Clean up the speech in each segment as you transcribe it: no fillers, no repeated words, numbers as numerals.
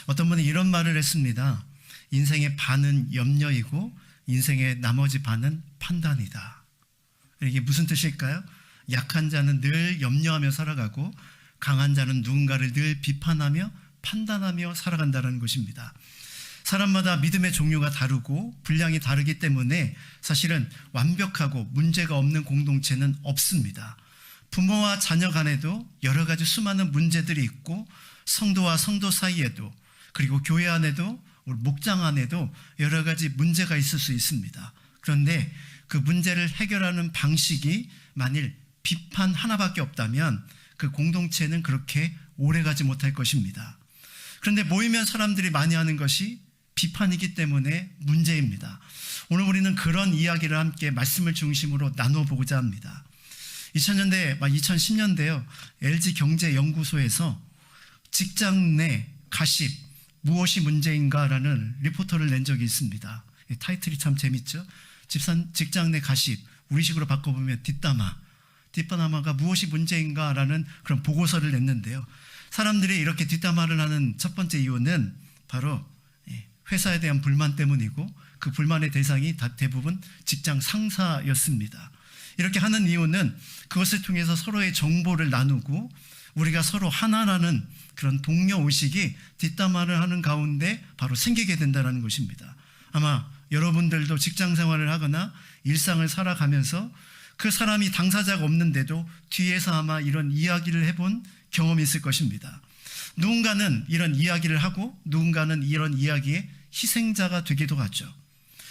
어떤 분이 이런 말을 했습니다. 인생의 반은 염려이고 인생의 나머지 반은 판단이다. 이게 무슨 뜻일까요? 약한 자는 늘 염려하며 살아가고 강한 자는 누군가를 늘 비판하며 판단하며 살아간다는 것입니다. 사람마다 믿음의 종류가 다르고 분량이 다르기 때문에 사실은 완벽하고 문제가 없는 공동체는 없습니다. 부모와 자녀 간에도 여러 가지 수많은 문제들이 있고 성도와 성도 사이에도 그리고 교회 안에도 목장 안에도 여러 가지 문제가 있을 수 있습니다. 그런데 그 문제를 해결하는 방식이 만일 비판 하나밖에 없다면 그 공동체는 그렇게 오래가지 못할 것입니다. 그런데 모이면 사람들이 많이 하는 것이 비판이기 때문에 문제입니다. 오늘 우리는 그런 이야기를 함께 말씀을 중심으로 나눠보고자 합니다. 2000년대, 2010년대요. LG경제연구소에서 직장 내 가십, 무엇이 문제인가라는 리포터를 낸 적이 있습니다. 타이틀이 참 재밌죠? 직장 내 가십, 우리식으로 바꿔보면 뒷담화가 무엇이 문제인가라는 그런 보고서를 냈는데요. 사람들이 이렇게 뒷담화를 하는 첫 번째 이유는 바로 회사에 대한 불만 때문이고 그 불만의 대상이 대부분 직장 상사였습니다. 이렇게 하는 이유는 그것을 통해서 서로의 정보를 나누고 우리가 서로 하나라는 그런 동료의식이 뒷담화를 하는 가운데 바로 생기게 된다는 것입니다. 아마 여러분들도 직장 생활을 하거나 일상을 살아가면서 그 사람이 당사자가 없는데도 뒤에서 아마 이런 이야기를 해본 경험이 있을 것입니다. 누군가는 이런 이야기를 하고 누군가는 이런 이야기의 희생자가 되기도 하죠.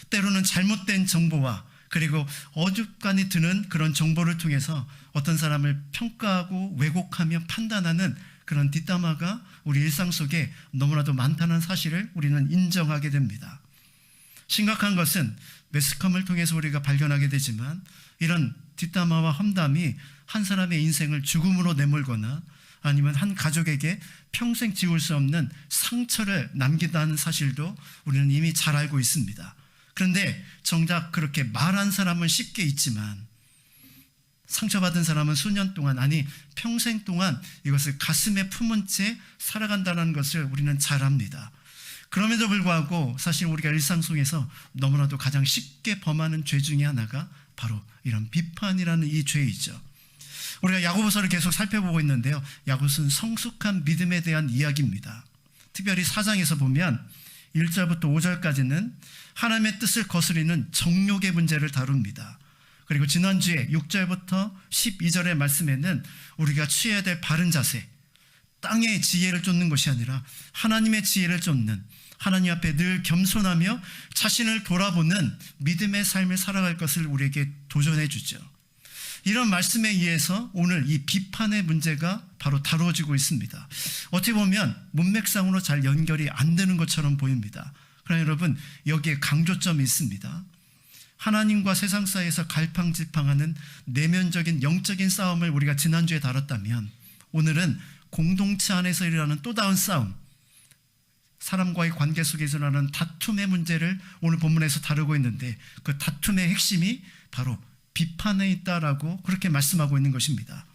때로는 잘못된 정보와 그리고 어중간히 드는 그런 정보를 통해서 어떤 사람을 평가하고 왜곡하며 판단하는 그런 뒷담화가 우리 일상 속에 너무나도 많다는 사실을 우리는 인정하게 됩니다. 심각한 것은 매스컴을 통해서 우리가 발견하게 되지만 이런 뒷담화와 험담이 한 사람의 인생을 죽음으로 내몰거나 아니면 한 가족에게 평생 지울 수 없는 상처를 남긴다는 사실도 우리는 이미 잘 알고 있습니다. 그런데 정작 그렇게 말한 사람은 쉽게 잊지만 상처받은 사람은 수년 동안 아니 평생 동안 이것을 가슴에 품은 채 살아간다는 것을 우리는 잘 압니다. 그럼에도 불구하고 사실 우리가 일상 속에서 너무나도 가장 쉽게 범하는 죄 중에 하나가 바로 이런 비판이라는 이 죄이죠. 우리가 야고보서를 계속 살펴보고 있는데요. 야고보서는 성숙한 믿음에 대한 이야기입니다. 특별히 4장에서 보면 1절부터 5절까지는 하나님의 뜻을 거스리는 정욕의 문제를 다룹니다. 그리고 지난주에 6절부터 12절의 말씀에는 우리가 취해야 될 바른 자세, 땅의 지혜를 쫓는 것이 아니라 하나님의 지혜를 쫓는 하나님 앞에 늘 겸손하며 자신을 돌아보는 믿음의 삶을 살아갈 것을 우리에게 도전해 주죠. 이런 말씀에 의해서 오늘 이 비판의 문제가 바로 다루어지고 있습니다. 어떻게 보면 문맥상으로 잘 연결이 안 되는 것처럼 보입니다. 그러나 여러분 여기에 강조점이 있습니다. 하나님과 세상 사이에서 갈팡질팡하는 내면적인 영적인 싸움을 우리가 지난주에 다뤘다면 오늘은 공동체 안에서 일어나는 또 다른 싸움, 사람과의 관계 속에서 일어나는 다툼의 문제를 오늘 본문에서 다루고 있는데 그 다툼의 핵심이 바로 비판에 있다라고 그렇게 말씀하고 있는 것입니다.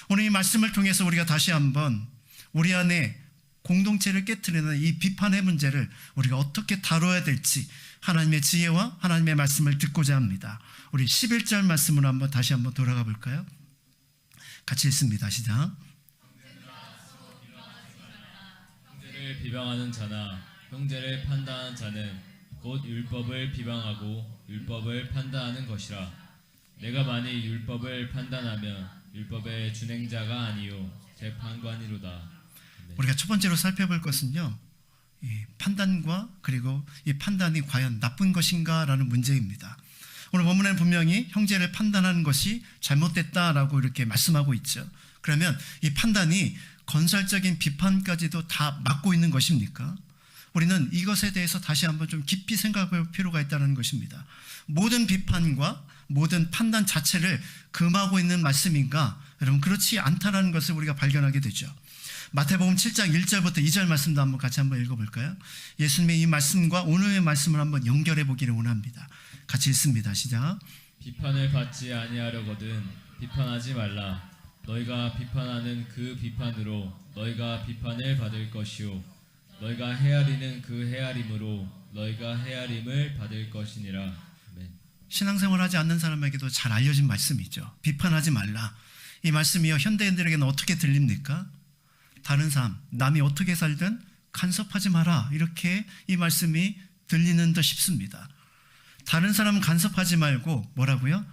오늘 이 말씀을 통해서 우리가 다시 한번 우리 안에 공동체를 깨트리는 이 비판의 문제를 우리가 어떻게 다뤄야 될지 하나님의 지혜와 하나님의 말씀을 듣고자 합니다. 우리 11절 말씀으로 다시 한번 돌아가 볼까요? 같이 읽습니다. 시작. 형제를 비방하는 자나 형제를 판단하는 자는 곧 율법을 비방하고 율법을 판단하는 것이라. 내가 만일 율법을 판단하면 율법의 준행자가 아니요 재판관이로다. 네. 우리가 첫 번째로 살펴볼 것은요, 이 판단과 그리고 이 판단이 과연 나쁜 것인가라는 문제입니다. 오늘 본문에는 분명히 형제를 판단하는 것이 잘못됐다라고 이렇게 말씀하고 있죠. 그러면 이 판단이 건설적인 비판까지도 다 막고 있는 것입니까? 우리는 이것에 대해서 다시 한번 좀 깊이 생각해 볼 필요가 있다는 것입니다. 모든 비판과 모든 판단 자체를 금하고 있는 말씀인가? 여러분 그렇지 않다는 것을 우리가 발견하게 되죠. 마태복음 7장 1절부터 2절 말씀도 한번 같이 한번 읽어볼까요? 예수님의 이 말씀과 오늘의 말씀을 한번 연결해 보기를 원합니다. 같이 읽습니다. 시작. 비판을 받지 아니하려거든 비판하지 말라. 너희가 비판하는 그 비판으로 너희가 비판을 받을 것이요 너희가 헤아리는 그 헤아림으로 너희가 헤아림을 받을 것이니라. 아멘. 신앙생활하지 않는 사람에게도 잘 알려진 말씀이죠. 비판하지 말라. 이 말씀이요, 현대인들에게는 어떻게 들립니까? 다른 사람, 남이 어떻게 살든 간섭하지 마라, 이렇게 이 말씀이 들리는 듯 싶습니다. 다른 사람은 간섭하지 말고 뭐라고요?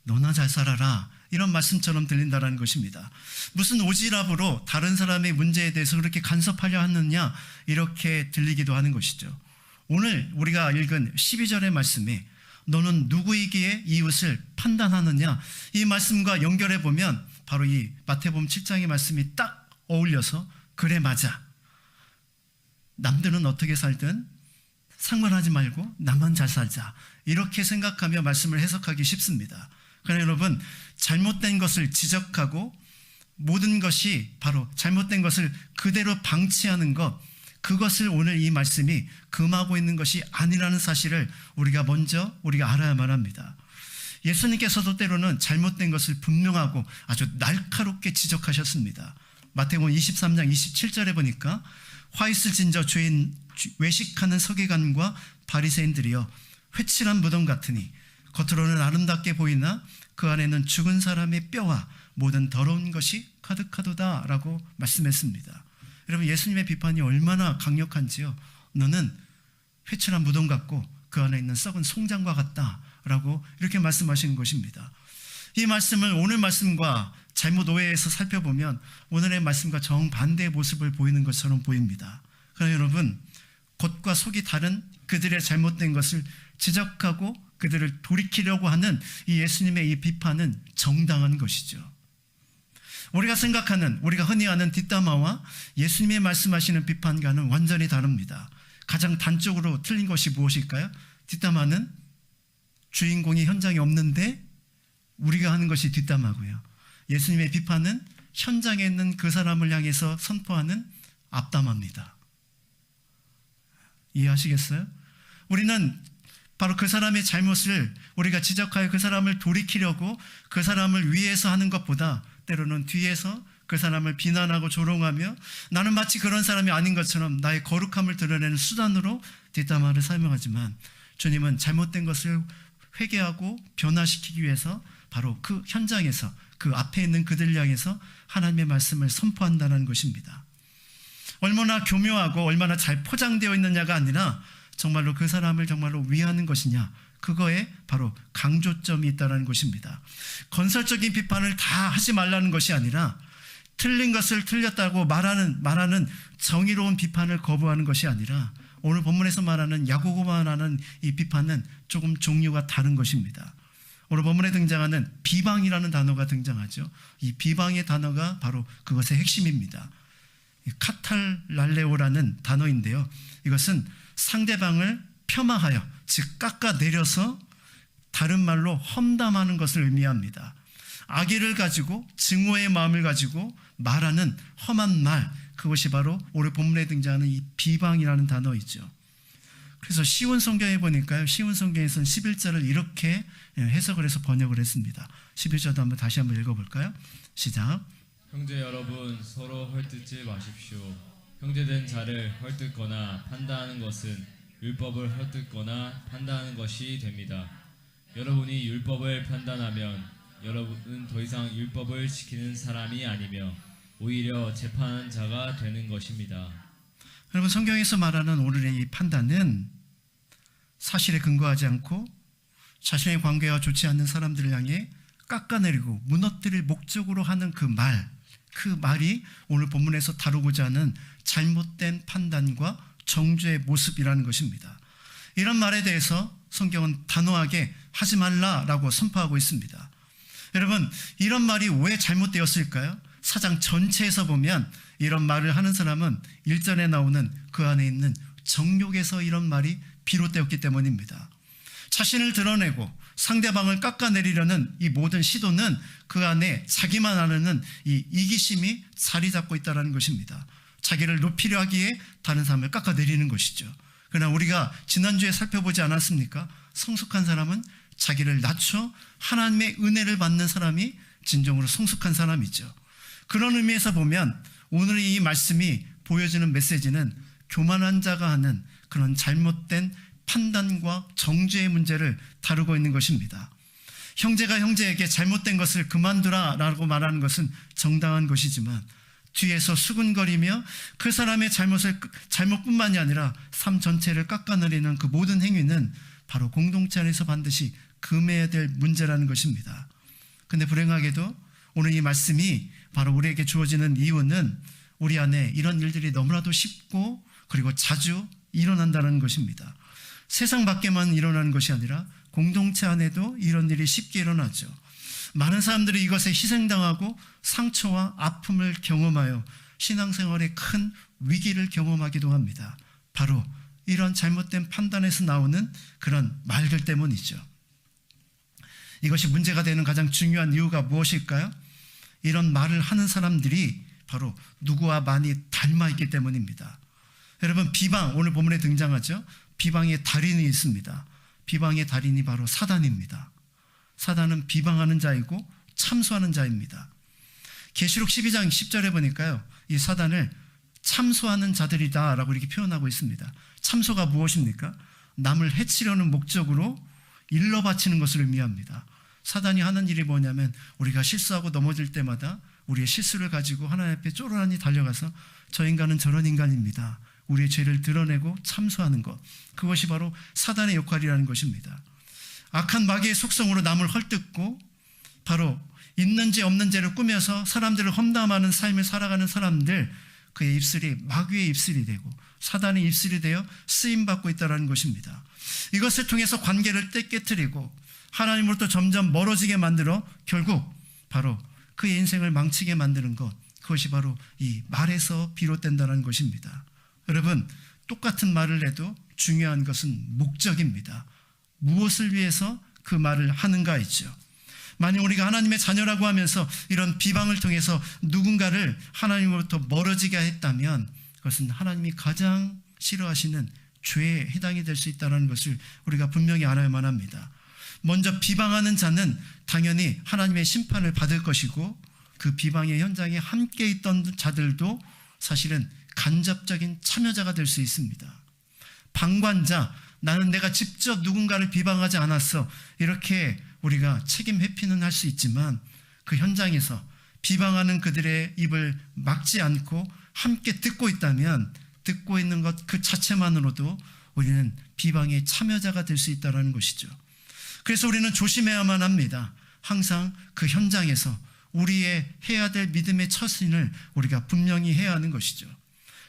너나 잘 살아라, 이런 말씀처럼 들린다는 것입니다. 무슨 오지랖으로 다른 사람의 문제에 대해서 그렇게 간섭하려 하느냐, 이렇게 들리기도 하는 것이죠. 오늘 우리가 읽은 12절의 말씀이 너는 누구이기에 이웃을 판단하느냐, 이 말씀과 연결해 보면 바로 이 마태복음 7장의 말씀이 딱 어울려서, 그래 맞아, 남들은 어떻게 살든 상관하지 말고 나만 잘 살자, 이렇게 생각하며 말씀을 해석하기 쉽습니다. 그러나 여러분, 잘못된 것을 지적하고 모든 것이 바로 잘못된 것을 그대로 방치하는 것, 그것을 오늘 이 말씀이 금하고 있는 것이 아니라는 사실을 우리가 알아야만 합니다. 예수님께서도 때로는 잘못된 것을 분명하고 아주 날카롭게 지적하셨습니다. 마태복음 23장 27절에 보니까 화 있을 진저 죄인 외식하는 서기관과 바리새인들이여 회칠한 무덤 같으니 겉으로는 아름답게 보이나 그 안에는 죽은 사람의 뼈와 모든 더러운 것이 가득하도다 라고 말씀했습니다. 여러분, 예수님의 비판이 얼마나 강력한지요. 너는 회칠한 무덤 같고 그 안에 있는 썩은 송장과 같다 라고 이렇게 말씀하시는 것입니다. 이 말씀을 오늘 말씀과 잘못 오해해서 살펴보면 오늘의 말씀과 정반대의 모습을 보이는 것처럼 보입니다. 그러나 여러분, 겉과 속이 다른 그들의 잘못된 것을 지적하고 그들을 돌이키려고 하는 이 예수님의 이 비판은 정당한 것이죠. 우리가 생각하는, 우리가 흔히 아는 뒷담화와 예수님의 말씀하시는 비판과는 완전히 다릅니다. 가장 단적으로 틀린 것이 무엇일까요? 뒷담화는 주인공이 현장에 없는데 우리가 하는 것이 뒷담화고요. 예수님의 비판은 현장에 있는 그 사람을 향해서 선포하는 앞담화입니다. 이해하시겠어요? 우리는 바로 그 사람의 잘못을 우리가 지적하여 그 사람을 돌이키려고 그 사람을 위해서 하는 것보다 때로는 뒤에서 그 사람을 비난하고 조롱하며 나는 마치 그런 사람이 아닌 것처럼 나의 거룩함을 드러내는 수단으로 뒷담화를 사용하지만, 주님은 잘못된 것을 회개하고 변화시키기 위해서 바로 그 현장에서 그 앞에 있는 그들을 향해서 하나님의 말씀을 선포한다는 것입니다. 얼마나 교묘하고 얼마나 잘 포장되어 있느냐가 아니라 정말로 그 사람을 정말로 위하는 것이냐, 그거에 바로 강조점이 있다는 것입니다. 건설적인 비판을 다 하지 말라는 것이 아니라 틀린 것을 틀렸다고 말하는 정의로운 비판을 거부하는 것이 아니라 오늘 본문에서 말하는 야고보만 하는 이 비판은 조금 종류가 다른 것입니다. 오늘 본문에 등장하는 비방이라는 단어가 등장하죠. 이 비방의 단어가 바로 그것의 핵심입니다. 카탈랄레오라는 단어인데요, 이것은 상대방을 폄하하여, 즉 깎아내려서 다른 말로 험담하는 것을 의미합니다. 악의를 가지고 증오의 마음을 가지고 말하는 험한 말, 그것이 바로 오늘 본문에 등장하는 이 비방이라는 단어이죠. 그래서 시온 성경에 보니까요, 시온 성경에서는 11절을 이렇게 해석을 해서 번역을 했습니다. 11절도 한번 다시 한번 읽어볼까요? 시작. 형제 여러분, 서로 헐뜯지 마십시오. 형제된 자를 헐뜯거나 판단하는 것은 율법을 헐뜯거나 판단하는 것이 됩니다. 여러분이 율법을 판단하면 여러분은 더 이상 율법을 지키는 사람이 아니며 오히려 재판하는 자가 되는 것입니다. 여러분, 성경에서 말하는 오늘의 이 판단은 사실에 근거하지 않고 자신의 관계와 좋지 않는 사람들을 향해 깎아내리고 무너뜨릴 목적으로 하는 그 말이 오늘 본문에서 다루고자 하는 잘못된 판단과 정죄의 모습이라는 것입니다. 이런 말에 대해서 성경은 단호하게 하지 말라라고 선포하고 있습니다. 여러분, 이런 말이 왜 잘못되었을까요? 사장 전체에서 보면 이런 말을 하는 사람은 1절에 나오는 그 안에 있는 정욕에서 이런 말이 비롯되었기 때문입니다. 자신을 드러내고 상대방을 깎아내리려는 이 모든 시도는 그 안에 자기만 아는 이 이기심이 자리 잡고 있다는 것입니다. 자기를 높이려 하기에 다른 사람을 깎아내리는 것이죠. 그러나 우리가 지난주에 살펴보지 않았습니까? 성숙한 사람은 자기를 낮춰 하나님의 은혜를 받는 사람이 진정으로 성숙한 사람이죠. 그런 의미에서 보면 오늘 이 말씀이 보여주는 메시지는 교만한 자가 하는 그런 잘못된 판단과 정죄의 문제를 다루고 있는 것입니다. 형제가 형제에게 잘못된 것을 그만두라 라고 말하는 것은 정당한 것이지만 뒤에서 수군거리며 그 사람의 잘못뿐만이 아니라 삶 전체를 깎아내리는 그 모든 행위는 바로 공동체 안에서 반드시 금해야 될 문제라는 것입니다. 근데 불행하게도 오늘 이 말씀이 바로 우리에게 주어지는 이유는 우리 안에 이런 일들이 너무나도 쉽고 그리고 자주 일어난다는 것입니다. 세상 밖에만 일어나는 것이 아니라 공동체 안에도 이런 일이 쉽게 일어나죠. 많은 사람들이 이것에 희생당하고 상처와 아픔을 경험하여 신앙생활에 큰 위기를 경험하기도 합니다. 바로 이런 잘못된 판단에서 나오는 그런 말들 때문이죠. 이것이 문제가 되는 가장 중요한 이유가 무엇일까요? 이런 말을 하는 사람들이 바로 누구와 많이 닮아 있기 때문입니다. 여러분, 비방, 오늘 본문에 등장하죠. 비방의 달인이 있습니다. 비방의 달인이 바로 사단입니다. 사단은 비방하는 자이고 참소하는 자입니다. 계시록 12장 10절에 보니까요, 이 사단을 참소하는 자들이다 라고 이렇게 표현하고 있습니다. 참소가 무엇입니까? 남을 해치려는 목적으로 일러 바치는 것을 의미합니다. 사단이 하는 일이 뭐냐면 우리가 실수하고 넘어질 때마다 우리의 실수를 가지고 하나님 앞에 쪼르르니 달려가서 저 인간은 저런 인간입니다, 우리의 죄를 드러내고 참소하는 것, 그것이 바로 사단의 역할이라는 것입니다. 악한 마귀의 속성으로 남을 헐뜯고 바로 있는 죄 없는 죄를 꾸며서 사람들을 험담하는 삶을 살아가는 사람들, 그의 입술이 마귀의 입술이 되고 사단의 입술이 되어 쓰임받고 있다는 것입니다. 이것을 통해서 관계를 깨뜨리고 하나님으로부터 점점 멀어지게 만들어 결국 바로 그의 인생을 망치게 만드는 것, 그것이 바로 이 말에서 비롯된다는 것입니다. 여러분, 똑같은 말을 해도 중요한 것은 목적입니다. 무엇을 위해서 그 말을 하는가 있죠. 만약 우리가 하나님의 자녀라고 하면서 이런 비방을 통해서 누군가를 하나님으로부터 멀어지게 했다면 그것은 하나님이 가장 싫어하시는 죄에 해당이 될 수 있다는 것을 우리가 분명히 알아야만 합니다. 먼저 비방하는 자는 당연히 하나님의 심판을 받을 것이고 그 비방의 현장에 함께 있던 자들도 사실은 간접적인 참여자가 될 수 있습니다. 방관자, 나는 내가 직접 누군가를 비방하지 않았어, 이렇게 우리가 책임 회피는 할 수 있지만 그 현장에서 비방하는 그들의 입을 막지 않고 함께 듣고 있다면 듣고 있는 것 그 자체만으로도 우리는 비방의 참여자가 될 수 있다는 것이죠. 그래서 우리는 조심해야만 합니다. 항상 그 현장에서 우리의 해야 될 믿음의 처신을 우리가 분명히 해야 하는 것이죠.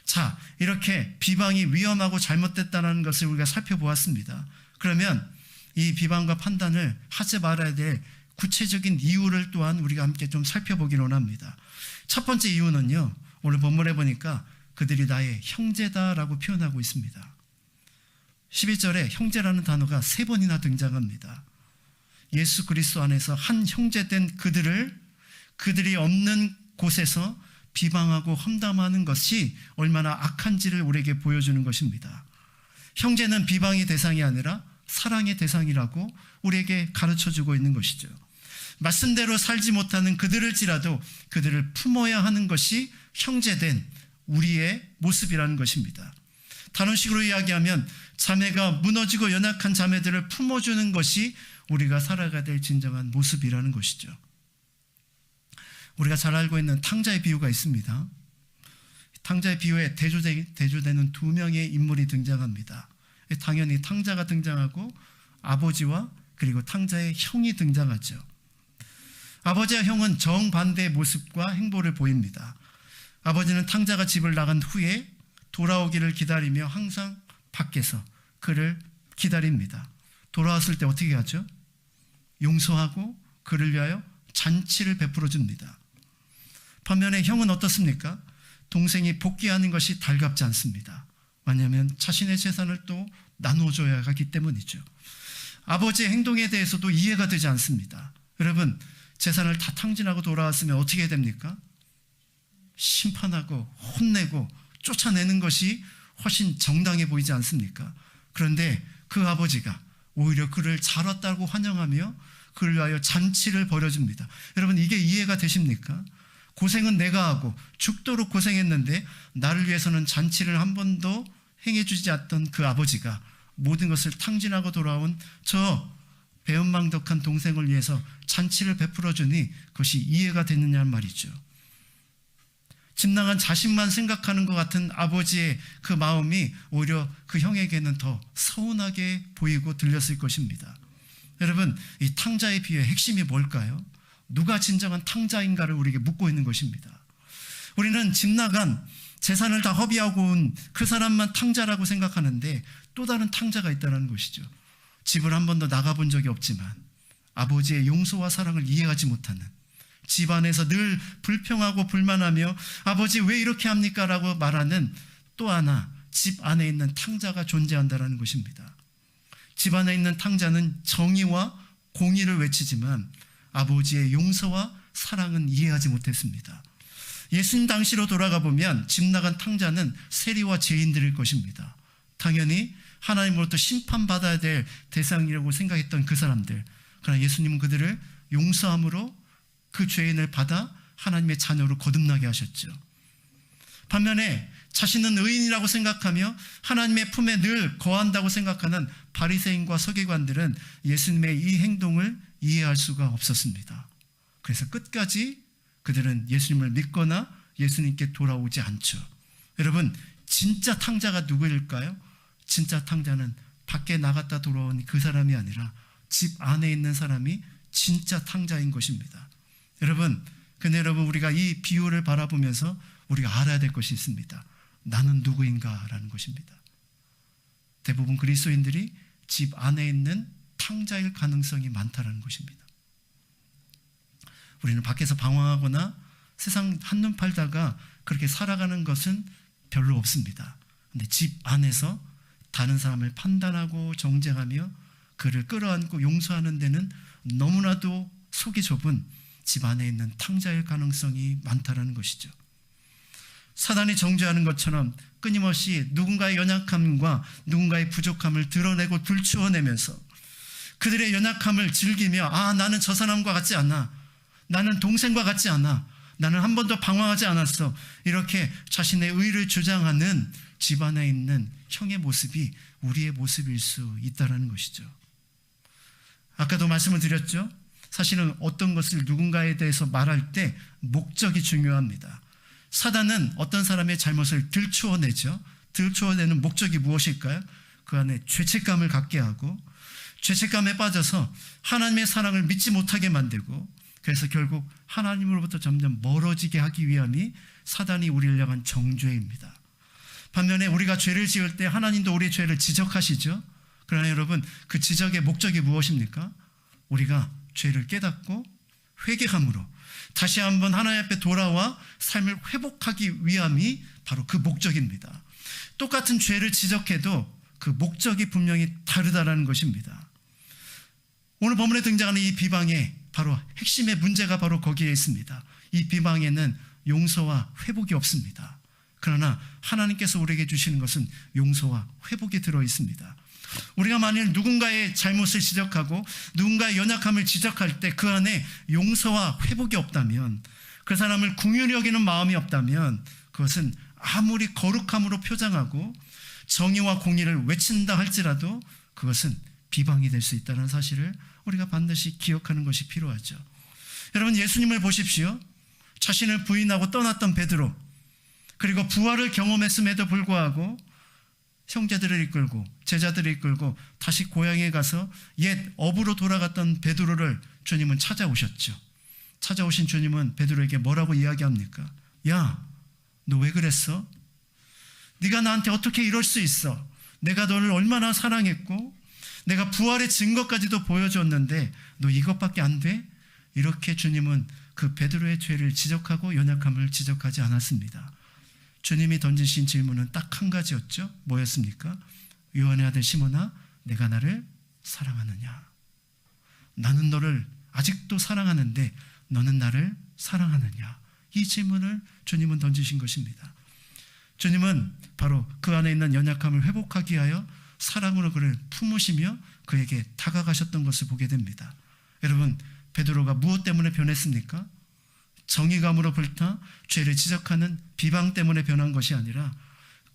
자, 이렇게 비방이 위험하고 잘못됐다는 것을 우리가 살펴보았습니다. 그러면 이 비방과 판단을 하지 말아야 될 구체적인 이유를 또한 우리가 함께 좀 살펴보기로 합니다. 첫 번째 이유는요, 오늘 본문에 보니까 그들이 나의 형제다라고 표현하고 있습니다. 11절에 형제라는 단어가 3번이나 등장합니다. 예수 그리스도 안에서 한 형제된 그들이 없는 곳에서 비방하고 험담하는 것이 얼마나 악한지를 우리에게 보여주는 것입니다. 형제는 비방의 대상이 아니라 사랑의 대상이라고 우리에게 가르쳐주고 있는 것이죠. 말씀대로 살지 못하는 그들을지라도 그들을 품어야 하는 것이 형제된 우리의 모습이라는 것입니다. 다른 식으로 이야기하면 자매가 무너지고 연약한 자매들을 품어주는 것이 우리가 살아가야 될 진정한 모습이라는 것이죠. 우리가 잘 알고 있는 탕자의 비유가 있습니다. 탕자의 비유에 대조되는 2명의 인물이 등장합니다. 당연히 탕자가 등장하고 아버지와 그리고 탕자의 형이 등장하죠. 아버지와 형은 정반대의 모습과 행보를 보입니다. 아버지는 탕자가 집을 나간 후에 돌아오기를 기다리며 항상 밖에서 그를 기다립니다. 돌아왔을 때 어떻게 하죠? 용서하고 그를 위하여 잔치를 베풀어 줍니다. 반면에 형은 어떻습니까? 동생이 복귀하는 것이 달갑지 않습니다. 왜냐하면 자신의 재산을 또 나눠줘야 하기 때문이죠. 아버지의 행동에 대해서도 이해가 되지 않습니다. 여러분, 재산을 다 탕진하고 돌아왔으면 어떻게 됩니까? 심판하고 혼내고 쫓아내는 것이 훨씬 정당해 보이지 않습니까? 그런데 그 아버지가 오히려 그를 잘 왔다고 환영하며 그를 위하여 잔치를 벌여줍니다. 여러분, 이게 이해가 되십니까? 고생은 내가 하고 죽도록 고생했는데 나를 위해서는 잔치를 한 번도 행해주지 않던 그 아버지가 모든 것을 탕진하고 돌아온 저 배은망덕한 동생을 위해서 잔치를 베풀어 주니 그것이 이해가 됐느냐는 말이죠. 집 나간 자식만 생각하는 것 같은 아버지의 그 마음이 오히려 그 형에게는 더 서운하게 보이고 들렸을 것입니다. 여러분, 이 탕자의 비유의 핵심이 뭘까요? 누가 진정한 탕자인가를 우리에게 묻고 있는 것입니다. 우리는 집 나간 재산을 다 허비하고 온 그 사람만 탕자라고 생각하는데 또 다른 탕자가 있다는 것이죠. 집을 한 번도 나가본 적이 없지만 아버지의 용서와 사랑을 이해하지 못하는, 집 안에서 늘 불평하고 불만하며 아버지 왜 이렇게 합니까? 라고 말하는 또 하나 집 안에 있는 탕자가 존재한다는 것입니다. 집 안에 있는 탕자는 정의와 공의를 외치지만 아버지의 용서와 사랑은 이해하지 못했습니다. 예수님 당시로 돌아가 보면 집 나간 탕자는 세리와 죄인들일 것입니다. 당연히 하나님으로부터 심판받아야 될 대상이라고 생각했던 그 사람들, 그러나 예수님은 그들을 용서함으로 그 죄인을 받아 하나님의 자녀로 거듭나게 하셨죠. 반면에 자신은 의인이라고 생각하며 하나님의 품에 늘 거한다고 생각하는 바리새인과 서기관들은 예수님의 이 행동을 이해할 수가 없었습니다. 그래서 끝까지 그들은 예수님을 믿거나 예수님께 돌아오지 않죠. 여러분, 진짜 탕자가 누구일까요? 진짜 탕자는 밖에 나갔다 돌아온 그 사람이 아니라 집 안에 있는 사람이 진짜 탕자인 것입니다. 근데 여러분, 우리가 이 비유를 바라보면서 우리가 알아야 될 것이 있습니다. 나는 누구인가라는 것입니다. 대부분 그리스도인들이 집 안에 있는 탕자일 가능성이 많다는 것입니다. 우리는 밖에서 방황하거나 세상 한눈 팔다가 그렇게 살아가는 것은 별로 없습니다. 근데 집 안에서 다른 사람을 판단하고 정죄하며 그를 끌어안고 용서하는 데는 너무나도 속이 좁은 집 안에 있는 탕자일 가능성이 많다는 것이죠. 사단이 정죄하는 것처럼 끊임없이 누군가의 연약함과 누군가의 부족함을 드러내고 들추어내면서 그들의 연약함을 즐기며 나는 저 사람과 같지 않아, 나는 동생과 같지 않아, 나는 한 번도 방황하지 않았어, 이렇게 자신의 의를 주장하는 집 안에 있는 형의 모습이 우리의 모습일 수 있다는 것이죠. 아까도 말씀을 드렸죠. 사실은 어떤 것을 누군가에 대해서 말할 때 목적이 중요합니다. 사단은 어떤 사람의 잘못을 들추어내죠. 들추어내는 목적이 무엇일까요? 그 안에 죄책감을 갖게 하고 죄책감에 빠져서 하나님의 사랑을 믿지 못하게 만들고, 그래서 결국 하나님으로부터 점점 멀어지게 하기 위함이 사단이 우리를 향한 정죄입니다. 반면에 우리가 죄를 지을 때 하나님도 우리의 죄를 지적하시죠. 그러나 여러분, 그 지적의 목적이 무엇입니까? 우리가 죄를 깨닫고 회개함으로 다시 한번 하나님 앞에 돌아와 삶을 회복하기 위함이 바로 그 목적입니다. 똑같은 죄를 지적해도 그 목적이 분명히 다르다는 것입니다. 오늘 본문에 등장하는 이 비방의 바로 핵심의 문제가 바로 거기에 있습니다. 이 비방에는 용서와 회복이 없습니다. 그러나 하나님께서 우리에게 주시는 것은 용서와 회복이 들어 있습니다. 우리가 만일 누군가의 잘못을 지적하고 누군가의 연약함을 지적할 때 그 안에 용서와 회복이 없다면, 그 사람을 긍휼히 여기는 마음이 없다면 그것은 아무리 거룩함으로 표장하고 정의와 공의를 외친다 할지라도 그것은 비방이 될 수 있다는 사실을 우리가 반드시 기억하는 것이 필요하죠. 여러분, 예수님을 보십시오. 자신을 부인하고 떠났던 베드로, 그리고 부활을 경험했음에도 불구하고 형제들을 이끌고 제자들을 이끌고 다시 고향에 가서 옛 업으로 돌아갔던 베드로를 주님은 찾아오셨죠. 찾아오신 주님은 베드로에게 뭐라고 이야기합니까? 야, 너 왜 그랬어? 네가 나한테 어떻게 이럴 수 있어? 내가 너를 얼마나 사랑했고 내가 부활의 증거까지도 보여줬는데 너 이것밖에 안 돼? 이렇게 주님은 그 베드로의 죄를 지적하고 연약함을 지적하지 않았습니다. 주님이 던지신 질문은 딱 한 가지였죠. 뭐였습니까? 요한의 아들 시몬아, 내가 나를 사랑하느냐? 나는 너를 아직도 사랑하는데 너는 나를 사랑하느냐? 이 질문을 주님은 던지신 것입니다. 주님은 바로 그 안에 있는 연약함을 회복하기 위하여 사랑으로 그를 품으시며 그에게 다가가셨던 것을 보게 됩니다. 여러분, 베드로가 무엇 때문에 변했습니까? 정의감으로 불타 죄를 지적하는 비방 때문에 변한 것이 아니라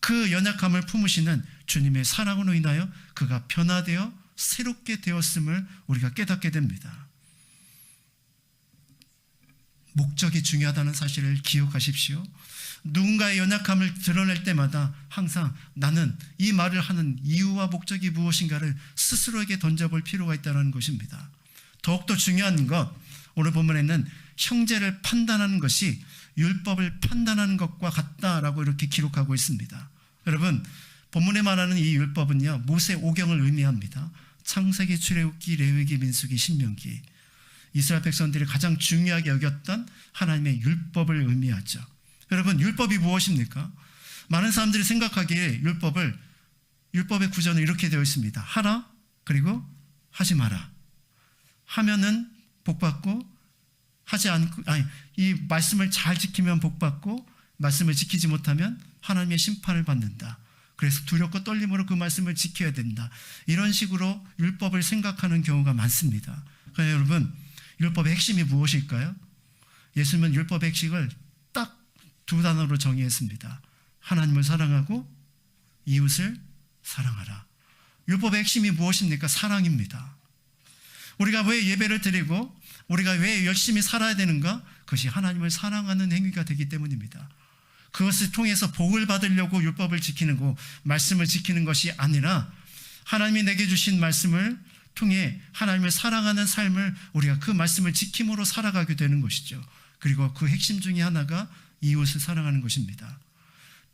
그 연약함을 품으시는 주님의 사랑으로 인하여 그가 변화되어 새롭게 되었음을 우리가 깨닫게 됩니다. 목적이 중요하다는 사실을 기억하십시오. 누군가의 연약함을 드러낼 때마다 항상 나는 이 말을 하는 이유와 목적이 무엇인가를 스스로에게 던져볼 필요가 있다는 것입니다. 더욱더 중요한 것, 오늘 본문에는 형제를 판단하는 것이 율법을 판단하는 것과 같다라고 이렇게 기록하고 있습니다. 여러분, 본문에 말하는 이 율법은요, 모세 오경을 의미합니다. 창세기, 출애굽기, 레위기, 민수기, 신명기, 이스라엘 백성들이 가장 중요하게 여겼던 하나님의 율법을 의미하죠. 여러분, 율법이 무엇입니까? 많은 사람들이 생각하기에 율법의 구조는 이렇게 되어 있습니다. 하라, 그리고 하지 마라. 하면은 복받고, 이 말씀을 잘 지키면 복받고, 말씀을 지키지 못하면 하나님의 심판을 받는다. 그래서 두렵고 떨림으로 그 말씀을 지켜야 된다. 이런 식으로 율법을 생각하는 경우가 많습니다. 그러니까 여러분, 율법의 핵심이 무엇일까요? 예수님은 율법의 핵심을 딱 두 단어로 정의했습니다. 하나님을 사랑하고 이웃을 사랑하라. 율법의 핵심이 무엇입니까? 사랑입니다. 우리가 왜 예배를 드리고 우리가 왜 열심히 살아야 되는가? 그것이 하나님을 사랑하는 행위가 되기 때문입니다. 그것을 통해서 복을 받으려고 율법을 지키는 거, 말씀을 지키는 것이 아니라 하나님이 내게 주신 말씀을 통해 하나님을 사랑하는 삶을 우리가 그 말씀을 지킴으로 살아가게 되는 것이죠. 그리고 그 핵심 중에 하나가 이웃을 사랑하는 것입니다.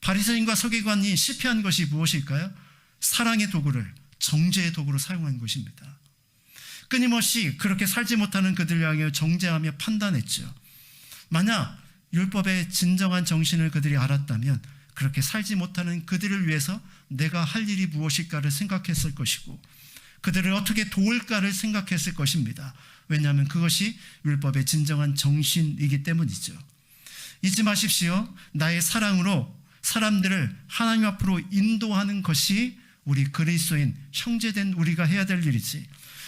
바리새인과 서기관이 실패한 것이 무엇일까요? 사랑의 도구를 정죄의 도구로 사용한 것입니다. 끊임없이 그렇게 살지 못하는 그들을 향해 정죄하며 판단했죠. 만약 율법의 진정한 정신을 그들이 알았다면 그렇게 살지 못하는 그들을 위해서 내가 할 일이 무엇일까를 생각했을 것이고 그들을 어떻게 도울까를 생각했을 것입니다. 왜냐하면 그것이 율법의 진정한 정신이기 때문이죠. 잊지 마십시오. 나의 사랑으로 사람들을 하나님 앞으로 인도하는 것이 우리 그리스도인 형제된 우리가 해야 될 일이지,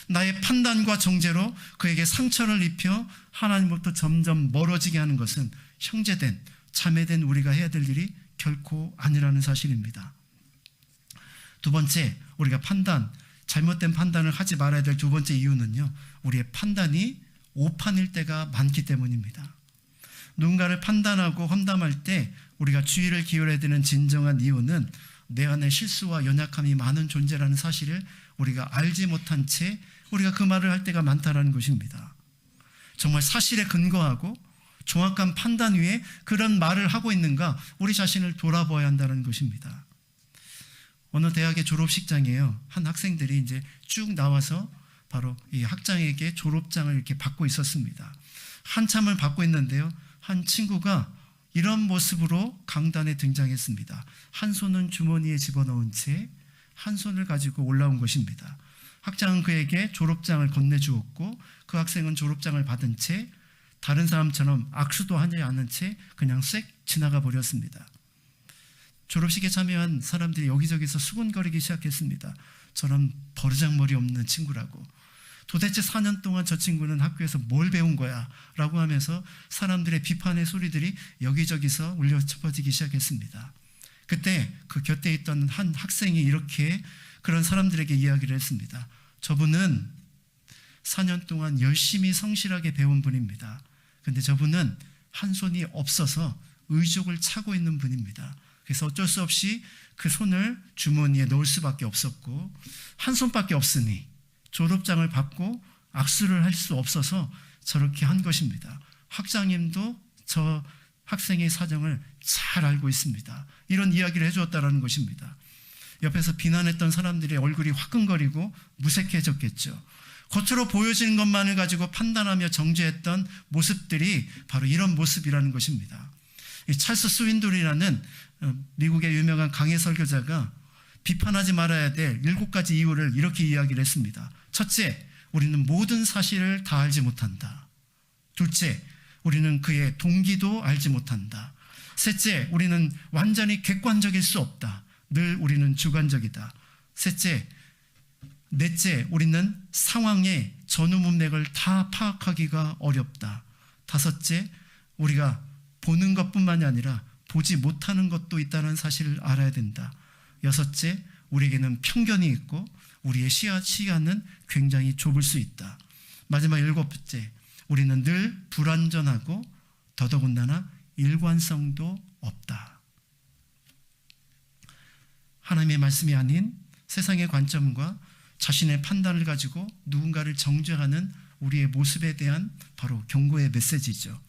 나의 판단과 정죄로 그에게 상처를 입혀 하나님부터 점점 멀어지게 하는 것은 형제된 자매된 우리가 해야 될 일이 결코 아니라는 사실입니다. 두 번째, 우리가 잘못된 판단을 하지 말아야 될 두 번째 이유는요, 우리의 판단이 오판일 때가 많기 때문입니다. 누군가를 판단하고 험담할 때 우리가 주의를 기울여야 되는 진정한 이유는 내 안에 실수와 연약함이 많은 존재라는 사실을 우리가 알지 못한 채 우리가 그 말을 할 때가 많다는 것입니다. 정말 사실에 근거하고 정확한 판단 위에 그런 말을 하고 있는가, 우리 자신을 돌아봐야 한다는 것입니다. 어느 대학의 졸업식장이에요. 한 학생들이 이제 쭉 나와서 바로 이 학장에게 졸업장을 이렇게 받고 있었습니다. 한참을 받고 있는데요, 한 친구가 이런 모습으로 강단에 등장했습니다. 한 손은 주머니에 집어넣은 채 한 손을 가지고 올라온 것입니다. 학장은 그에게 졸업장을 건네주었고 그 학생은 졸업장을 받은 채 다른 사람처럼 악수도 하지 않은 채 그냥 쓱 지나가 버렸습니다. 졸업식에 참여한 사람들이 여기저기서 수군거리기 시작했습니다. 저런 버르장머리 없는 친구라고. 도대체 4년 동안 저 친구는 학교에서 뭘 배운 거야? 라고 하면서 사람들의 비판의 소리들이 여기저기서 울려 퍼지기 시작했습니다. 그때 그 곁에 있던 한 학생이 이렇게 그런 사람들에게 이야기를 했습니다. 저분은 4년 동안 열심히 성실하게 배운 분입니다. 근데 저분은 한 손이 없어서 의족을 차고 있는 분입니다. 그래서 어쩔 수 없이 그 손을 주머니에 넣을 수밖에 없었고 한 손밖에 없으니 졸업장을 받고 악수를 할 수 없어서 저렇게 한 것입니다. 학장님도 저 학생의 사정을 잘 알고 있습니다. 이런 이야기를 해주었다는 것입니다. 옆에서 비난했던 사람들의 얼굴이 화끈거리고 무색해졌겠죠. 겉으로 보여지는 것만을 가지고 판단하며 정죄했던 모습들이 바로 이런 모습이라는 것입니다. 찰스 스윈돌이라는 미국의 유명한 강해 설교자가 비판하지 말아야 될 7가지 이유를 이렇게 이야기를 했습니다. 첫째, 우리는 모든 사실을 다 알지 못한다. 둘째, 우리는 그의 동기도 알지 못한다. 셋째, 우리는 완전히 객관적일 수 없다. 늘 우리는 주관적이다. 넷째, 우리는 상황의 전후 문맥을 다 파악하기가 어렵다. 다섯째, 우리가 보는 것뿐만이 아니라 보지 못하는 것도 있다는 사실을 알아야 된다. 여섯째, 우리에게는 편견이 있고 우리의 시야는 굉장히 좁을 수 있다. 마지막 일곱째, 우리는 늘 불완전하고 더더군다나 일관성도 없다. 하나님의 말씀이 아닌 세상의 관점과 자신의 판단을 가지고 누군가를 정죄하는 우리의 모습에 대한 바로 경고의 메시지죠.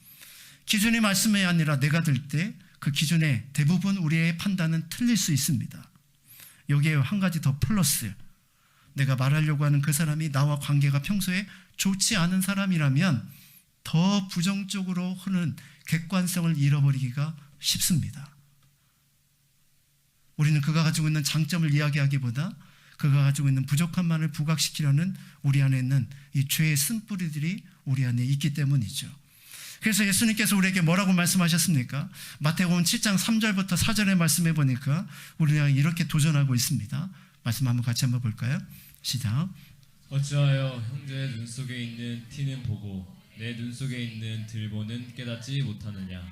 기준이 말씀이 아니라 내가 들 때 그 기준에 대부분 우리의 판단은 틀릴 수 있습니다. 여기에 한 가지 더 플러스, 내가 말하려고 하는 그 사람이 나와 관계가 평소에 좋지 않은 사람이라면 더 부정적으로 흐르는 객관성을 잃어버리기가 쉽습니다. 우리는 그가 가지고 있는 장점을 이야기하기보다 그가 가지고 있는 부족함만을 부각시키려는 우리 안에 있는 이 죄의 쓴뿌리들이 우리 안에 있기 때문이죠. 그래서 예수님께서 우리에게 뭐라고 말씀하셨습니까? 마태복음 7장 3절부터 4절에 말씀해 보니까 우리가 이렇게 도전하고 있습니다. 말씀 한번 같이 한번 볼까요? 시작. 어찌하여 형제의 눈 속에 있는 티는 보고 내 눈 속에 있는 들보는 깨닫지 못하느냐?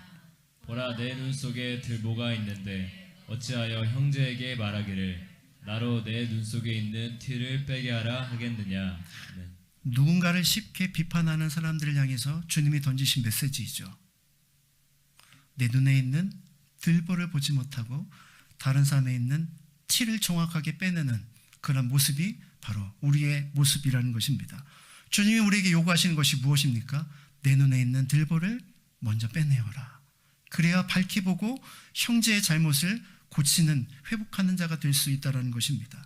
보라, 내 눈 속에 들보가 있는데 어찌하여 형제에게 말하기를 나로 내 눈 속에 있는 티를 빼게 하라 하겠느냐? 네. 누군가를 쉽게 비판하는 사람들을 향해서 주님이 던지신 메시지이죠. 내 눈에 있는 들보를 보지 못하고 다른 사람에 있는 티를 정확하게 빼내는 그런 모습이 바로 우리의 모습이라는 것입니다. 주님이 우리에게 요구하시는 것이 무엇입니까? 내 눈에 있는 들보를 먼저 빼내어라. 그래야 밝히 보고 형제의 잘못을 고치는, 회복하는 자가 될 수 있다는 것입니다.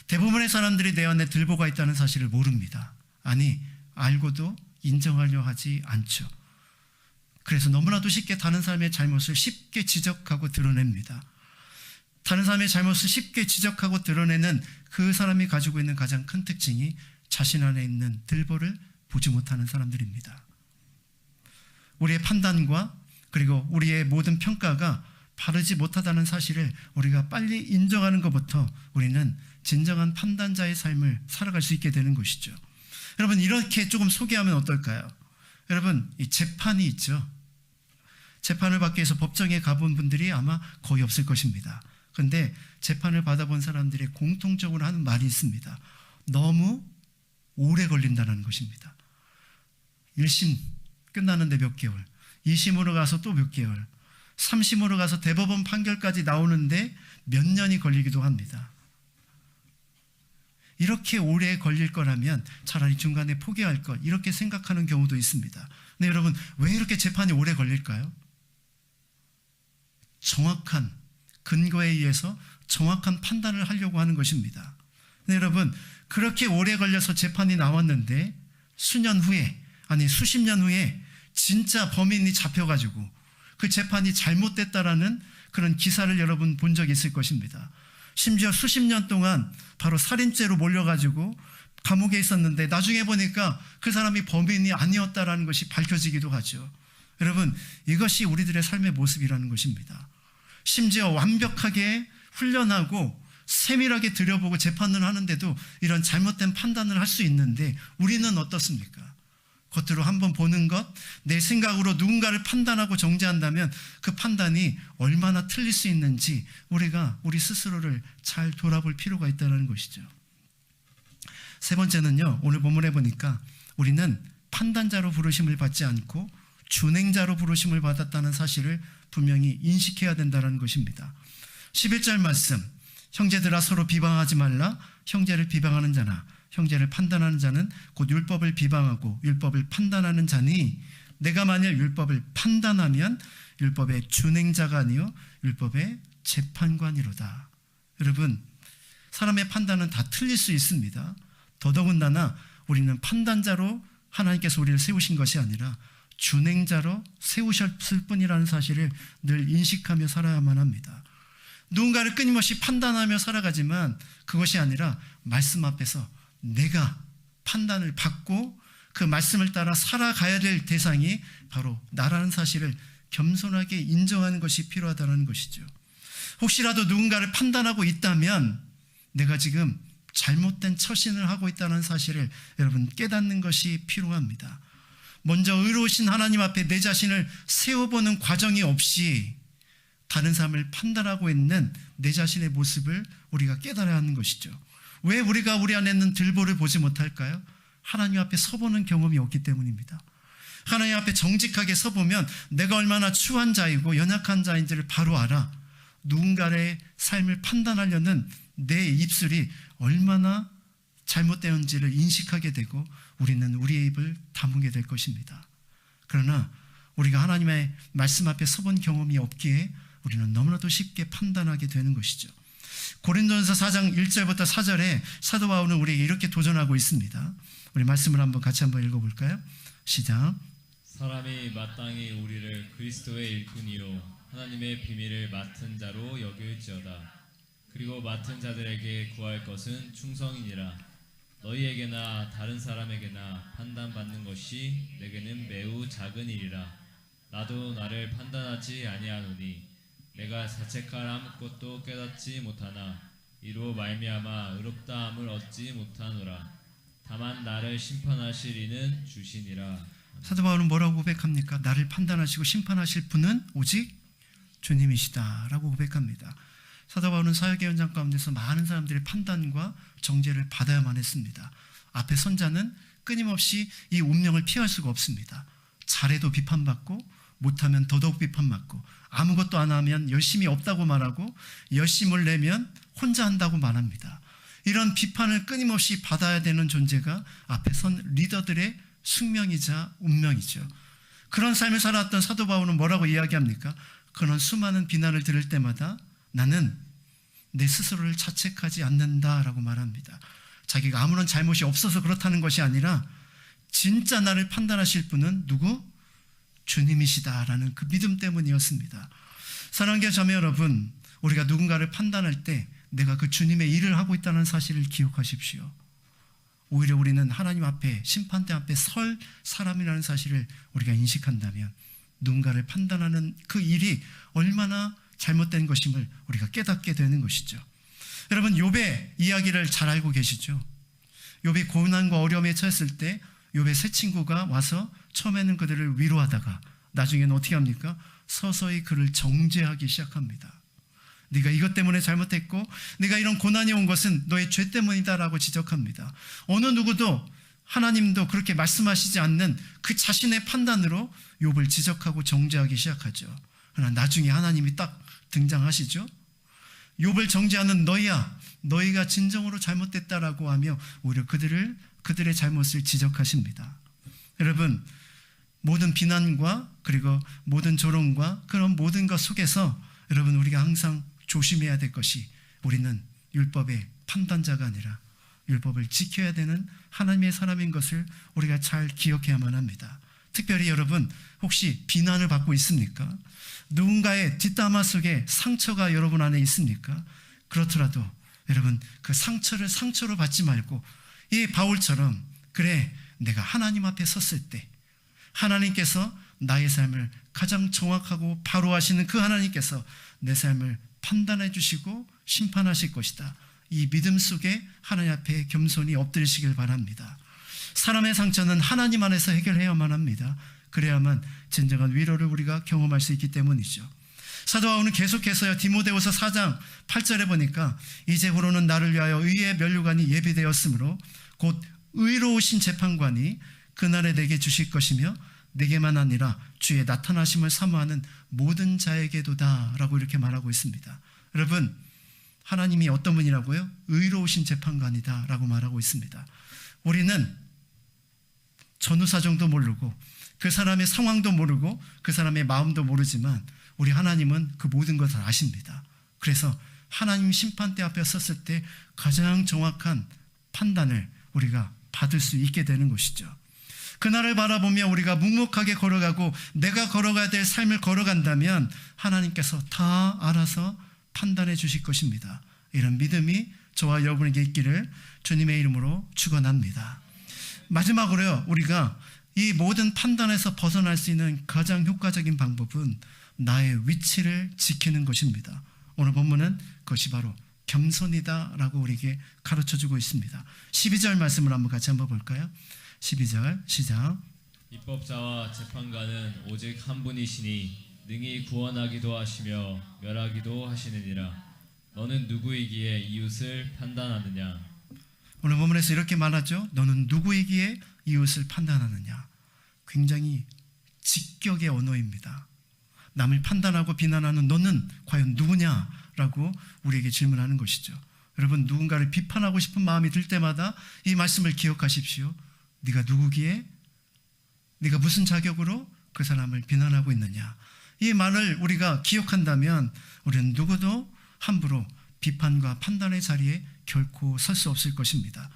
대부분의 사람들이 내 안에 들보가 있다는 사실을 모릅니다. 아니, 알고도 인정하려 하지 않죠. 그래서 너무나도 쉽게 다른 사람의 잘못을 쉽게 지적하고 드러냅니다. 다른 사람의 잘못을 쉽게 지적하고 드러내는 그 사람이 가지고 있는 가장 큰 특징이 자신 안에 있는 들보를 보지 못하는 사람들입니다. 우리의 판단과 그리고 우리의 모든 평가가 바르지 못하다는 사실을 우리가 빨리 인정하는 것부터 우리는 진정한 판단자의 삶을 살아갈 수 있게 되는 것이죠. 여러분, 이렇게 조금 소개하면 어떨까요? 여러분, 이 재판이 있죠. 재판을 받기 위해서 법정에 가본 분들이 아마 거의 없을 것입니다. 그런데 재판을 받아본 사람들이 공통적으로 하는 말이 있습니다. 너무 오래 걸린다는 것입니다. 1심 끝나는데 몇 개월, 2심으로 가서 또 몇 개월, 3심으로 가서 대법원 판결까지 나오는데 몇 년이 걸리기도 합니다. 이렇게 오래 걸릴 거라면 차라리 중간에 포기할 것, 이렇게 생각하는 경우도 있습니다. 근데 여러분, 왜 이렇게 재판이 오래 걸릴까요? 정확한 근거에 의해서 정확한 판단을 하려고 하는 것입니다. 근데 여러분, 그렇게 오래 걸려서 재판이 나왔는데 수년 후에, 아니 수십 년 후에 진짜 범인이 잡혀가지고 그 재판이 잘못됐다라는 그런 기사를 여러분 본 적이 있을 것입니다. 심지어 수십 년 동안 바로 살인죄로 몰려가지고 감옥에 있었는데 나중에 보니까 그 사람이 범인이 아니었다라는 것이 밝혀지기도 하죠. 여러분, 이것이 우리들의 삶의 모습이라는 것입니다. 심지어 완벽하게 훈련하고 세밀하게 들여보고 재판을 하는데도 이런 잘못된 판단을 할 수 있는데 우리는 어떻습니까? 겉으로 한번 보는 것, 내 생각으로 누군가를 판단하고 정죄한다면 그 판단이 얼마나 틀릴 수 있는지 우리가 우리 스스로를 잘 돌아볼 필요가 있다는 것이죠. 세 번째는요, 오늘 본문에 보니까 우리는 판단자로 부르심을 받지 않고 준행자로 부르심을 받았다는 사실을 분명히 인식해야 된다는 것입니다. 11절 말씀, 형제들아 서로 비방하지 말라. 형제를 비방하는 자나 형제를 판단하는 자는 곧 율법을 비방하고 율법을 판단하는 자니 내가 만일 율법을 판단하면 율법의 준행자가 아니요 율법의 재판관이로다. 여러분, 사람의 판단은 다 틀릴 수 있습니다. 더더군다나 우리는 판단자로 하나님께서 우리를 세우신 것이 아니라 준행자로 세우셨을 뿐이라는 사실을 늘 인식하며 살아야만 합니다. 누군가를 끊임없이 판단하며 살아가지만 그것이 아니라 말씀 앞에서 내가 판단을 받고 그 말씀을 따라 살아가야 될 대상이 바로 나라는 사실을 겸손하게 인정하는 것이 필요하다는 것이죠. 혹시라도 누군가를 판단하고 있다면 내가 지금 잘못된 처신을 하고 있다는 사실을 여러분 깨닫는 것이 필요합니다. 먼저 의로우신 하나님 앞에 내 자신을 세워보는 과정이 없이 다른 사람을 판단하고 있는 내 자신의 모습을 우리가 깨달아야 하는 것이죠. 왜 우리가 우리 안에 있는 들보를 보지 못할까요? 하나님 앞에 서보는 경험이 없기 때문입니다. 하나님 앞에 정직하게 서보면 내가 얼마나 추한 자이고 연약한 자인지를 바로 알아. 누군가의 삶을 판단하려는 내 입술이 얼마나 잘못되었는지를 인식하게 되고 우리는 우리의 입을 다무게 될 것입니다. 그러나 우리가 하나님의 말씀 앞에 서본 경험이 없기에 우리는 너무나도 쉽게 판단하게 되는 것이죠. 고린도전서 4장 1절부터 4절에 사도 바울은 우리에게 이렇게 도전하고 있습니다. 우리 말씀을 같이 한번 읽어볼까요? 시작. 사람이 마땅히 우리를 그리스도의 일꾼이요 하나님의 비밀을 맡은 자로 여길지어다. 그리고 맡은 자들에게 구할 것은 충성이니라. 너희에게나 다른 사람에게나 판단받는 것이 내게는 매우 작은 일이라. 나도 나를 판단하지 아니하노니 내가 자책할 아무것도 깨닫지 못하나 이로 말미암아 의롭다함을 얻지 못하노라. 다만 나를 심판하실 이는 주시니라. 사도 바울은 뭐라고 고백합니까? 나를 판단하시고 심판하실 분은 오직 주님이시다라고 고백합니다. 사도 바울은 사역의 현장 가운데서 많은 사람들의 판단과 정죄를 받아야만 했습니다. 앞에 선 자는 끊임없이 이 운명을 피할 수가 없습니다. 잘해도 비판받고 못하면 더더욱 비판받고 아무것도 안 하면 열심히 없다고 말하고 열심을 내면 혼자 한다고 말합니다. 이런 비판을 끊임없이 받아야 되는 존재가 앞에 선 리더들의 숙명이자 운명이죠. 그런 삶을 살아왔던 사도 바울은 뭐라고 이야기합니까? 그런 수많은 비난을 들을 때마다 나는 내 스스로를 자책하지 않는다라고 말합니다. 자기가 아무런 잘못이 없어서 그렇다는 것이 아니라 진짜 나를 판단하실 분은 누구? 주님이시다라는 그 믿음 때문이었습니다. 사랑하는 자매 여러분, 우리가 누군가를 판단할 때 내가 그 주님의 일을 하고 있다는 사실을 기억하십시오. 오히려 우리는 하나님 앞에 심판대 앞에 설 사람이라는 사실을 우리가 인식한다면 누군가를 판단하는 그 일이 얼마나 잘못된 것임을 우리가 깨닫게 되는 것이죠. 여러분, 욥의 이야기를 잘 알고 계시죠? 욥이 고난과 어려움에 처했을 때 욥의 세 친구가 와서 처음에는 그들을 위로하다가 나중에는 어떻게 합니까? 서서히 그를 정죄하기 시작합니다. 네가 이것 때문에 잘못했고 네가 이런 고난이 온 것은 너의 죄 때문이다라고 지적합니다. 어느 누구도 하나님도 그렇게 말씀하시지 않는 그 자신의 판단으로 욥을 지적하고 정죄하기 시작하죠. 그러나 나중에 하나님이 딱 등장하시죠. 욥을 정죄하는 너희야, 너희가 진정으로 잘못됐다라고 하며 오히려 그들의 잘못을 지적하십니다. 여러분, 모든 비난과 그리고 모든 조롱과 그런 모든 것 속에서 여러분, 우리가 항상 조심해야 될 것이 우리는 율법의 판단자가 아니라 율법을 지켜야 되는 하나님의 사람인 것을 우리가 잘 기억해야만 합니다. 특별히 여러분, 혹시 비난을 받고 있습니까? 누군가의 뒷담화 속에 상처가 여러분 안에 있습니까? 그렇더라도 여러분, 그 상처를 상처로 받지 말고 이 바울처럼, 그래, 내가 하나님 앞에 섰을 때 하나님께서 나의 삶을 가장 정확하고 바로 하시는 그 하나님께서 내 삶을 판단해 주시고 심판하실 것이다. 이 믿음 속에 하나님 앞에 겸손히 엎드리시길 바랍니다. 사람의 상처는 하나님 안에서 해결해야만 합니다. 그래야만 진정한 위로를 우리가 경험할 수 있기 때문이죠. 사도 바울은 계속해서요, 디모데후서 4장 8절에 보니까 이제후로는 나를 위하여 의의 면류관이 예비되었으므로 곧 의로우신 재판관이 그날에 내게 주실 것이며 내게만 아니라 주의 나타나심을 사모하는 모든 자에게도다 라고 이렇게 말하고 있습니다. 여러분, 하나님이 어떤 분이라고요? 의로우신 재판관이다 라고 말하고 있습니다. 우리는 전후사정도 모르고 그 사람의 상황도 모르고 그 사람의 마음도 모르지만 우리 하나님은 그 모든 것을 아십니다. 그래서 하나님 심판대 앞에 섰을 때 가장 정확한 판단을 우리가 받을 수 있게 되는 것이죠. 그날을 바라보며 우리가 묵묵하게 걸어가고 내가 걸어가야 될 삶을 걸어간다면 하나님께서 다 알아서 판단해 주실 것입니다. 이런 믿음이 저와 여러분에게 있기를 주님의 이름으로 축원합니다. 마지막으로요, 우리가 이 모든 판단에서 벗어날 수 있는 가장 효과적인 방법은 나의 위치를 지키는 것입니다. 오늘 본문은 그것이 바로 겸손이다라고 우리에게 가르쳐주고 있습니다. 12절 말씀을 같이 한번 볼까요? 12절 시작. 입법자와 재판관은 오직 한 분이시니 능히 구원하기도 하시며 멸하기도 하시느니라. 너는 누구이기에 이웃을 판단하느냐? 오늘 본문에서 이렇게 말하죠. 너는 누구이기에 이웃을 판단하느냐? 굉장히 직격의 언어입니다. 남을 판단하고 비난하는 너는 과연 누구냐라고 우리에게 질문하는 것이죠. 여러분, 누군가를 비판하고 싶은 마음이 들 때마다 이 말씀을 기억하십시오. 네가 누구기에, 네가 무슨 자격으로 그 사람을 비난하고 있느냐. 이 말을 우리가 기억한다면 우리는 누구도 함부로 비판과 판단의 자리에 결코 설 수 없을 것입니다.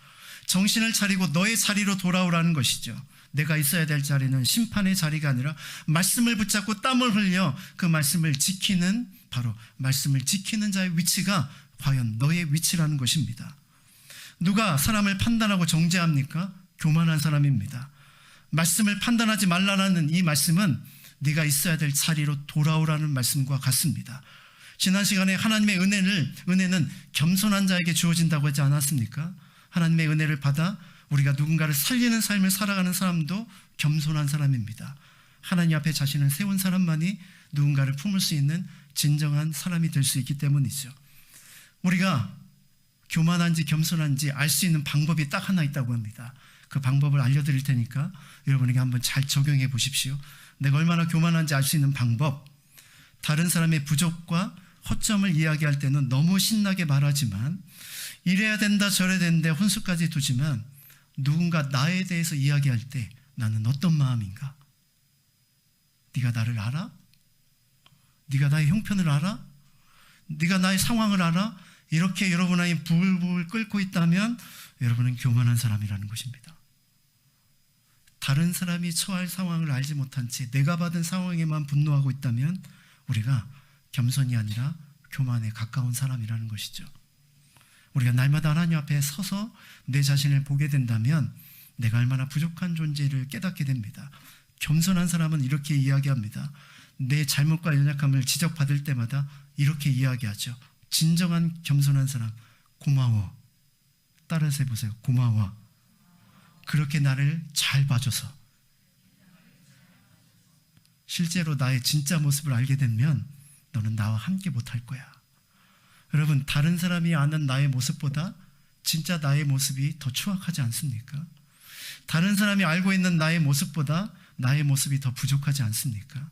정신을 차리고 너의 자리로 돌아오라는 것이죠. 내가 있어야 될 자리는 심판의 자리가 아니라 말씀을 붙잡고 땀을 흘려 그 말씀을 지키는, 바로 말씀을 지키는 자의 위치가 과연 너의 위치라는 것입니다. 누가 사람을 판단하고 정죄합니까? 교만한 사람입니다. 말씀을 판단하지 말라는 이 말씀은 네가 있어야 될 자리로 돌아오라는 말씀과 같습니다. 지난 시간에 하나님의 은혜는 겸손한 자에게 주어진다고 하지 않았습니까? 하나님의 은혜를 받아 우리가 누군가를 살리는 삶을 살아가는 사람도 겸손한 사람입니다. 하나님 앞에 자신을 세운 사람만이 누군가를 품을 수 있는 진정한 사람이 될 수 있기 때문이죠. 우리가 교만한지 겸손한지 알 수 있는 방법이 딱 하나 있다고 합니다. 그 방법을 알려드릴 테니까 여러분에게 한번 잘 적용해 보십시오. 내가 얼마나 교만한지 알 수 있는 방법. 다른 사람의 부족과 허점을 이야기할 때는 너무 신나게 말하지만, 이래야 된다 저래야 되는데 혼수까지 두지만, 누군가 나에 대해서 이야기할 때 나는 어떤 마음인가? 네가 나를 알아? 네가 나의 형편을 알아? 네가 나의 상황을 알아? 이렇게 여러분 안에 부글부글 끓고 있다면 여러분은 교만한 사람이라는 것입니다. 다른 사람이 처할 상황을 알지 못한 채 내가 받은 상황에만 분노하고 있다면 우리가 겸손이 아니라 교만에 가까운 사람이라는 것이죠. 우리가 날마다 하나님 앞에 서서 내 자신을 보게 된다면 내가 얼마나 부족한 존재를 깨닫게 됩니다. 겸손한 사람은 이렇게 이야기합니다. 내 잘못과 연약함을 지적받을 때마다 이렇게 이야기하죠. 진정한 겸손한 사람, 고마워. 따라서 해보세요. 고마워. 그렇게 나를 잘 봐줘서. 실제로 나의 진짜 모습을 알게 되면 너는 나와 함께 못할 거야. 여러분, 다른 사람이 아는 나의 모습보다 진짜 나의 모습이 더 추악하지 않습니까? 다른 사람이 알고 있는 나의 모습보다 나의 모습이 더 부족하지 않습니까?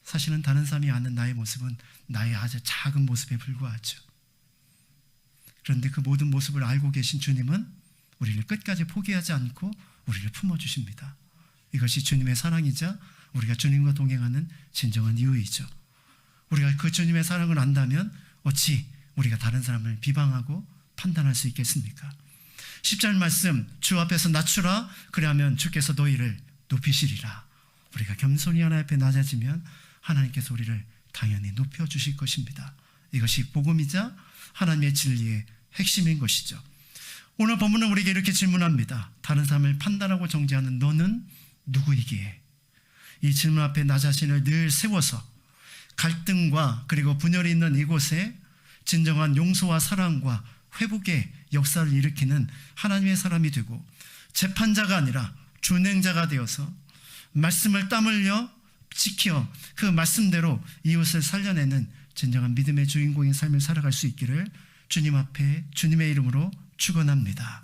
사실은 다른 사람이 아는 나의 모습은 나의 아주 작은 모습에 불과하죠. 그런데 그 모든 모습을 알고 계신 주님은 우리를 끝까지 포기하지 않고 우리를 품어주십니다. 이것이 주님의 사랑이자 우리가 주님과 동행하는 진정한 이유이죠. 우리가 그 주님의 사랑을 안다면 어찌 우리가 다른 사람을 비방하고 판단할 수 있겠습니까? 10절 말씀, 주 앞에서 낮추라. 그리하면 주께서 너희를 높이시리라. 우리가 겸손히 하나님 앞에 낮아지면 하나님께서 우리를 당연히 높여주실 것입니다. 이것이 복음이자 하나님의 진리의 핵심인 것이죠. 오늘 본문은 우리에게 이렇게 질문합니다. 다른 사람을 판단하고 정죄하는 너는 누구이기에? 이 질문 앞에 나 자신을 늘 세워서 갈등과 그리고 분열이 있는 이곳에 진정한 용서와 사랑과 회복의 역사를 일으키는 하나님의 사람이 되고, 재판자가 아니라 준행자가 되어서 말씀을 땀 흘려 지켜 그 말씀대로 이웃을 살려내는 진정한 믿음의 주인공인 삶을 살아갈 수 있기를 주님 앞에 주님의 이름으로 축원합니다.